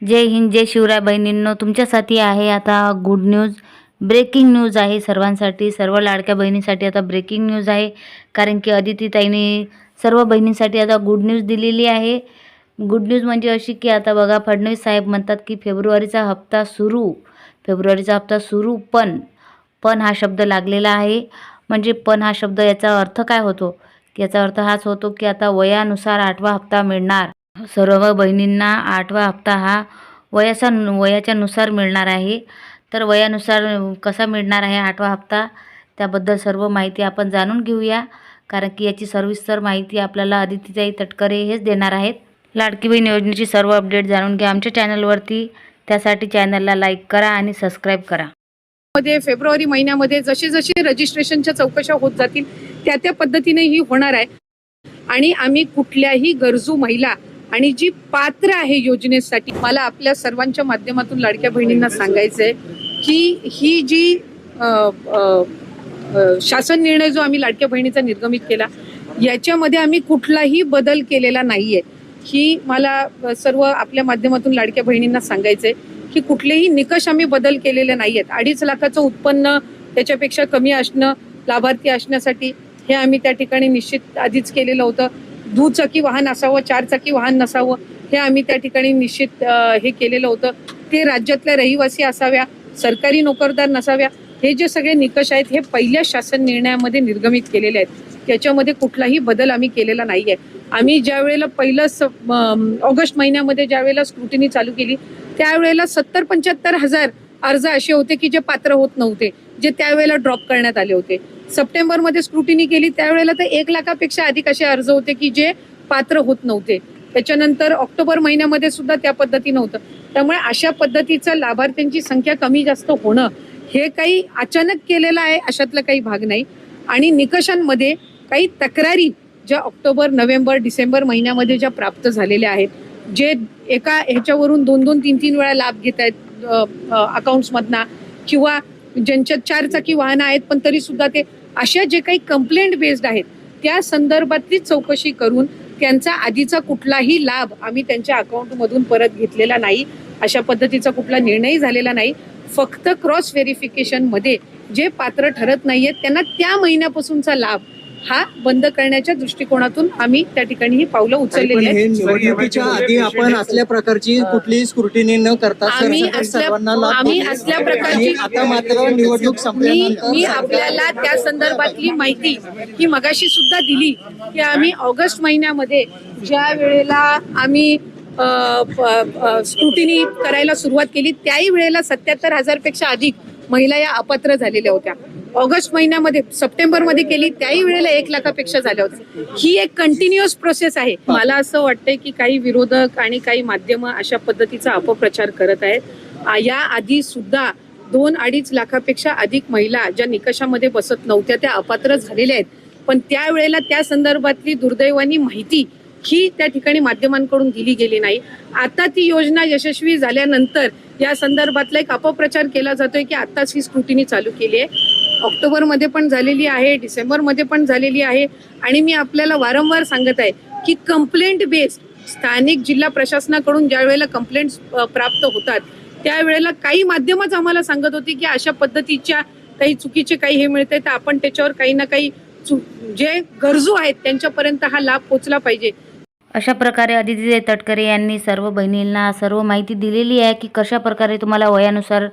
जय हिंद, जय शिवराय बहिणींनो. तुमच्यासाठी आहे आता गुड न्यूज, ब्रेकिंग न्यूज आहे सर्वांसाठी. सर्व लाडक्या बहिणींसाठी आता ब्रेकिंग न्यूज आहे. कारण की अदितीताईंनी सर्व बहिणींसाठी आता गुड न्यूज दिलेली आहे. गुड न्यूज म्हणजे अशी की आता बघा, फडणवीस साहेब म्हणतात की फेब्रुवारीचा हप्ता सुरू, पण हा शब्द लागलेला आहे. म्हणजे पण हा शब्द, याचा अर्थ काय होतो? की याचा अर्थ हाच होतो की आता वयानुसार 8वा हप्ता मिळणार. सर्व बहिणींना 8वा हप्ता हा वयाच्या नुसार मिळणार आहे. तर वयानुसार कसा मिळणार आहे 8वा हप्ता, त्याबद्दल सर्व माहिती आपण जाणून घेऊया. कारण की याची सविस्तर माहिती आपल्याला अदितीताई तटकरे हेच देणार आहेत. लाडकी बहीण योजनेची सर्व अपडेट जाणून घ्या आमच्या चॅनलवरती. त्यासाठी चॅनलला लाईक करा आणि सबस्क्राईब करा. मध्ये फेब्रुवारी महिन्यामध्ये जसे जसे रजिस्ट्रेशनच्या चौकशा होत जातील त्या पद्धतीने ही होणार आहे. आणि आम्ही कुठल्याही गरजू महिला आणि जी पात्र आहे योजनेसाठी, मला आपल्या सर्वांच्या माध्यमातून लाडक्या बहिणींना सांगायचंय की ही जी शासन निर्णय जो आम्ही लाडक्या बहिणीचा निर्गमित केला, याच्यामध्ये आम्ही कुठलाही बदल केलेला नाहीये. ही मला सर्व आपल्या माध्यमातून लाडक्या बहिणींना सांगायचंय की कुठलेही निकष आम्ही बदल केलेले नाहीयेत. 2.5 लाखाचं उत्पन्न त्याच्यापेक्षा कमी असणं लाभार्थी असण्यासाठी हे आम्ही त्या ठिकाणी निश्चित आधीच केलेलं होतं. दुचाकी वाहन असावं, 4 चाकी वाहन नसावं, हे आम्ही त्या ठिकाणी निश्चित हे केलेलं होतं. ते राज्यातल्या रहिवासी असाव्या, सरकारी नोकरदार नसाव्या, हे जे सगळे निकष आहेत हे पहिल्या शासन निर्णयामध्ये निर्गमित केलेले आहेत. त्याच्यामध्ये कुठलाही बदल आम्ही केलेला नाहीये. आम्ही ज्या वेळेला ऑगस्ट महिन्यामध्ये ज्या वेळेला स्क्रुटिनी चालू केली, त्यावेळेला 70-75 हजार अर्ज असे होते की जे पात्र होत नव्हते, जे त्यावेळेला ड्रॉप करण्यात आले होते. सप्टेंबरमध्ये स्क्रुटिनी केली त्यावेळेला तर 1 लाखापेक्षा अधिक असे अर्ज होते की जे पात्र होत नव्हते. त्याच्यानंतर ऑक्टोबर महिन्यामध्ये सुद्धा त्या पद्धतीनं होतं. त्यामुळे अशा पद्धतीचं लाभार्थ्यांची संख्या कमी जास्त होणं हे काही अचानक केलेलं आहे अशातला काही भाग नाही. आणि निकषांमध्ये काही तक्रारी ज्या ऑक्टोबर, नोव्हेंबर, डिसेंबर महिन्यामध्ये ज्या प्राप्त झालेल्या आहेत, जे एका ह्याच्यावरून 2-2, 3-3 वेळा लाभ घेत आहेत अकाउंट्समधनं, किंवा ज्यांच्यात 4 चाकी वाहनं आहेत पण तरी सुद्धा ते अशा जे काही कंप्लेंट बेस्ड आहेत त्या संदर्भातली चौकशी करून त्यांचा आधीचा कुठलाही लाभ आम्ही त्यांच्या अकाउंटमधून परत घेतलेला नाही. अशा पद्धतीचा कुठला निर्णय झालेला नाही. फक्त क्रॉस व्हेरिफिकेशनमध्ये जे पात्र ठरत नाहीयेत त्यांना त्या महिन्यापासूनचा लाभ हा बंद करण्याच्या दृष्टिकोनातून आम्ही त्या ठिकाणी ही पावलं उचललेली आहेत. निवडणुकीच्या आधी आपण असल्या प्रकारची कुठलीही स्क्रुटिनी न करता आम्ही असल्या प्रकारची आता मात्र निवडणूक संपल्यानंतर मी आपल्याला त्या संदर्भातली माहिती ही मगाशी सुद्धा दिली की आम्ही ऑगस्ट महिन्यामध्ये ज्या वेळेला आम्ही स्क्रुटिनी करायला सुरुवात केली त्याही वेळेला 77,000 पेक्षा अधिक महिला या अपात्र झालेल्या होत्या. ऑगस्ट महिन्यामध्ये, सप्टेंबरमध्ये केली त्याही वेळेला 1 लाखापेक्षा झाल्या होत्या. ही एक कंटिन्युअस प्रोसेस आहे. मला असं वाटतंय की काही विरोधक आणि काही माध्यमं अशा पद्धतीचा अपप्रचार करत आहेत. या आधी सुद्धा 2-2.5 लाखापेक्षा अधिक महिला ज्या निकषामध्ये बसत नव्हत्या त्या अपात्र झालेल्या आहेत. पण त्यावेळेला त्या संदर्भातली दुर्दैवानी माहिती ही त्या ठिकाणी माध्यमांकडून दिली गेली नाही. आता ती योजना यशस्वी झाल्यानंतर या संदर्भातला एक अपप्रचार केला जातोय की आत्ताच ही स्क्रुटिनी चालू केली आहे. ऑक्टोबरमध्ये पण झालेली आहे, डिसेंबरमध्ये पण झालेली आहे. आणि मी आपल्याला वारंवार सांगत आहे की कंप्लेंट बेस्ड स्थानिक जिल्हा प्रशासनाकडून ज्या वेळेला कंप्लेंट्स प्राप्त होतात त्यावेळेला काही माध्यमच आम्हाला सांगत होती की अशा पद्धतीच्या काही चुकीचे काही हे मिळते, तर आपण त्याच्यावर काही ना काही जे गरजू आहेत त्यांच्यापर्यंत हा लाभ पोहोचला पाहिजे. अशा प्रकारे अदितीताई तटकरे यांनी सर्व बहिणींना सर्व माहिती दिलेली आहे की कशा प्रकारे तुम्हाला वयानुसार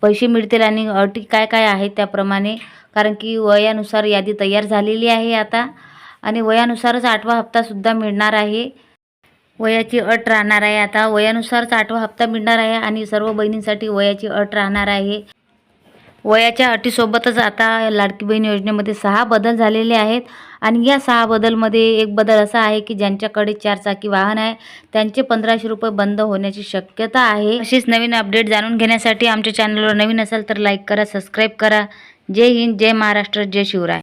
पैसे मिळतील आणि अटी काय काय आहेत त्याप्रमाणे. कारण की वयानुसार यादी तयार झालेली आहे आता, आणि वयानुसारच 8वा हप्तासुद्धा मिळणार आहे. वयाची अट राहणार आहे. आता वयानुसारच 8वा हप्ता मिळणार आहे आणि सर्व बहिणींसाठी वयाची अट राहणार आहे. वयाच्या अटीसोबतच आता लाडकी बहीण योजनेमध्ये 6 बदल झालेले आहेत. आणि या 6 बदलमध्ये एक बदल असा आहे की ज्यांच्याकडे 4 चाकी वाहन आहे त्यांचे 1500 रुपये बंद होण्याची शक्यता आहे. अशीच नवीन अपडेट जाणून घेण्यासाठी आमच्या चॅनलवर नवीन असाल तर लाईक करा, सबस्क्राईब करा. जय हिंद, जय महाराष्ट्र, जय शिवराय.